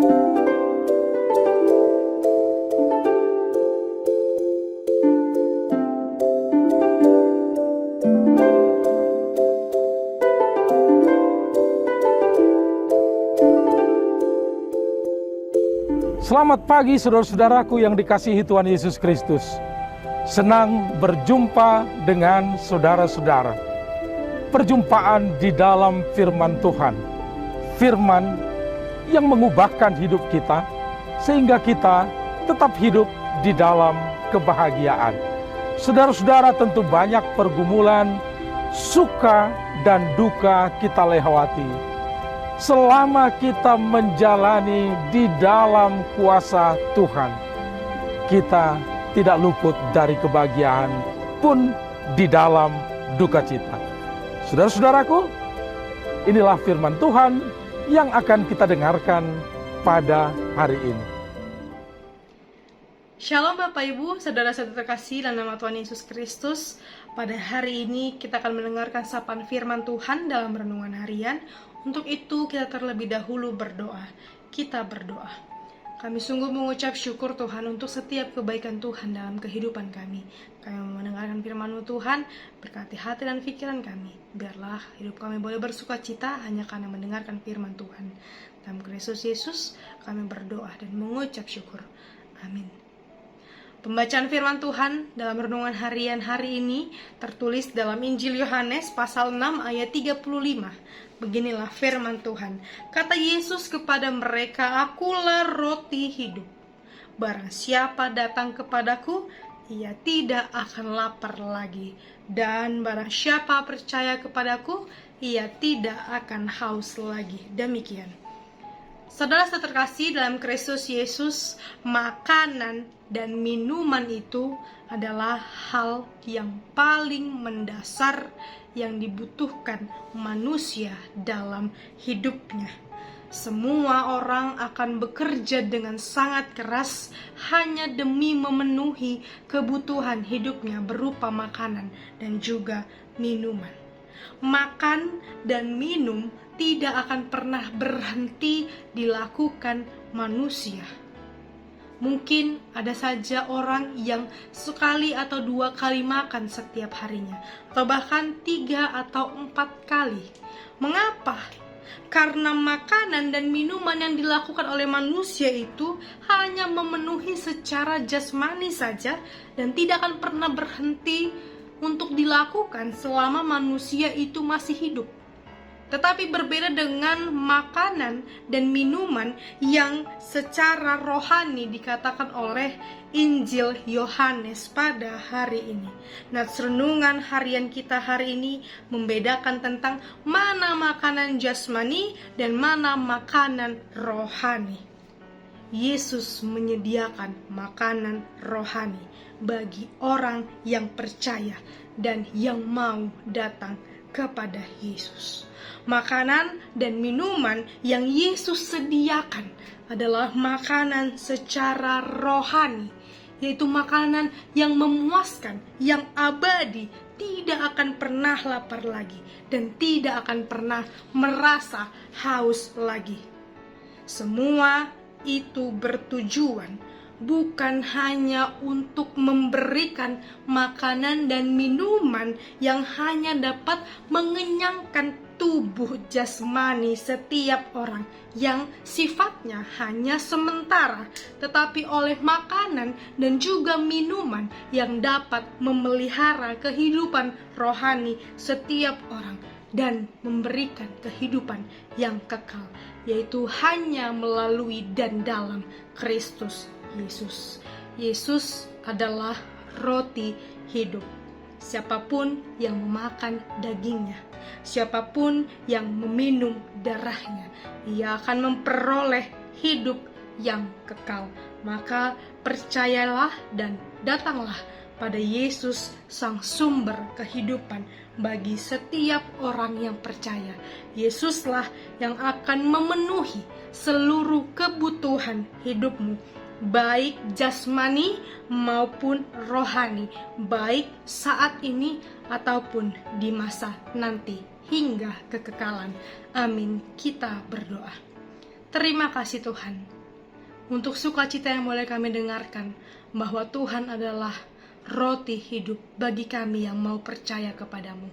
Selamat pagi saudara-saudaraku yang dikasihi Tuhan Yesus Kristus. Senang berjumpa dengan saudara-saudara. Perjumpaan di dalam firman Tuhan. Firman yang mengubahkan hidup kita sehingga kita tetap hidup di dalam kebahagiaan. Saudara-saudara, tentu banyak pergumulan, suka dan duka kita lewati. Selama kita menjalani di dalam kuasa Tuhan, kita tidak luput dari kebahagiaan pun di dalam duka cita. Saudara-saudaraku, inilah firman Tuhan yang akan kita dengarkan pada hari ini. Shalom Bapak Ibu, saudara-saudara terkasih dalam nama Tuhan Yesus Kristus. Pada hari ini kita akan mendengarkan sapaan firman Tuhan dalam renungan harian. Untuk itu kita terlebih dahulu berdoa. Kita berdoa. Kami sungguh mengucap syukur Tuhan untuk setiap kebaikan Tuhan dalam kehidupan kami. Kami mendengarkan firman-Mu Tuhan, berkati hati dan pikiran kami. Biarlah hidup kami boleh bersuka cita hanya karena mendengarkan firman Tuhan. Dalam Kristus Yesus kami berdoa dan mengucap syukur. Amin. Pembacaan firman Tuhan dalam renungan harian hari ini tertulis dalam Injil Yohanes pasal 6 ayat 35. Beginilah firman Tuhan. Kata Yesus kepada mereka, "Akulah roti hidup. Barang siapa datang kepadaku, ia tidak akan lapar lagi. Dan barang siapa percaya kepadaku, ia tidak akan haus lagi." Demikian. Saudara-saudara terkasih dalam Kristus Yesus, makanan dan minuman itu adalah hal yang paling mendasar yang dibutuhkan manusia dalam hidupnya. Semua orang akan bekerja dengan sangat keras hanya demi memenuhi kebutuhan hidupnya berupa makanan dan juga minuman. Makan dan minum tidak akan pernah berhenti dilakukan manusia. Mungkin ada saja orang yang sekali atau 2 kali makan setiap harinya, atau bahkan 3 atau 4 kali. Mengapa? Karena makanan dan minuman yang dilakukan oleh manusia itu hanya memenuhi secara jasmani saja dan tidak akan pernah berhenti untuk dilakukan selama manusia itu masih hidup. Tetapi berbeda dengan makanan dan minuman yang secara rohani dikatakan oleh Injil Yohanes pada hari ini. Nah, renungan harian kita hari ini membedakan tentang mana makanan jasmani dan mana makanan rohani. Yesus menyediakan makanan rohani bagi orang yang percaya dan yang mau datang kepada Yesus. Makanan dan minuman yang Yesus sediakan adalah makanan secara rohani, yaitu makanan yang memuaskan, yang abadi, tidak akan pernah lapar lagi dan tidak akan pernah merasa haus lagi. Semua itu bertujuan bukan hanya untuk memberikan makanan dan minuman yang hanya dapat mengenyangkan tubuh jasmani setiap orang yang sifatnya hanya sementara, tetapi oleh makanan dan juga minuman yang dapat memelihara kehidupan rohani setiap orang dan memberikan kehidupan yang kekal, yaitu hanya melalui dan dalam Kristus Yesus. Yesus adalah roti hidup. Siapapun yang memakan dagingnya, siapapun yang meminum darahnya, ia akan memperoleh hidup yang kekal. Maka percayalah dan datanglah pada Yesus, sang sumber kehidupan bagi setiap orang yang percaya. Yesuslah yang akan memenuhi seluruh kebutuhan hidupmu, baik jasmani maupun rohani, baik saat ini ataupun di masa nanti hingga kekekalan. Amin. Kita berdoa. Terima kasih Tuhan, untuk sukacita yang boleh kami dengarkan, bahwa Tuhan adalah roti hidup bagi kami yang mau percaya kepadamu.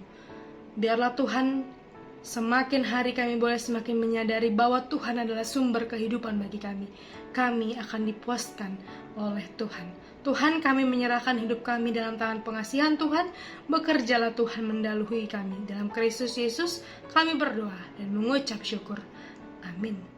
Biarlah Tuhan, semakin hari kami boleh semakin menyadari bahwa Tuhan adalah sumber kehidupan bagi kami. Kami akan dipuaskan oleh Tuhan. Tuhan, kami menyerahkan hidup kami dalam tangan pengasihan Tuhan. Bekerjalah Tuhan mendahului kami. Dalam Kristus Yesus kami berdoa dan mengucap syukur. Amin.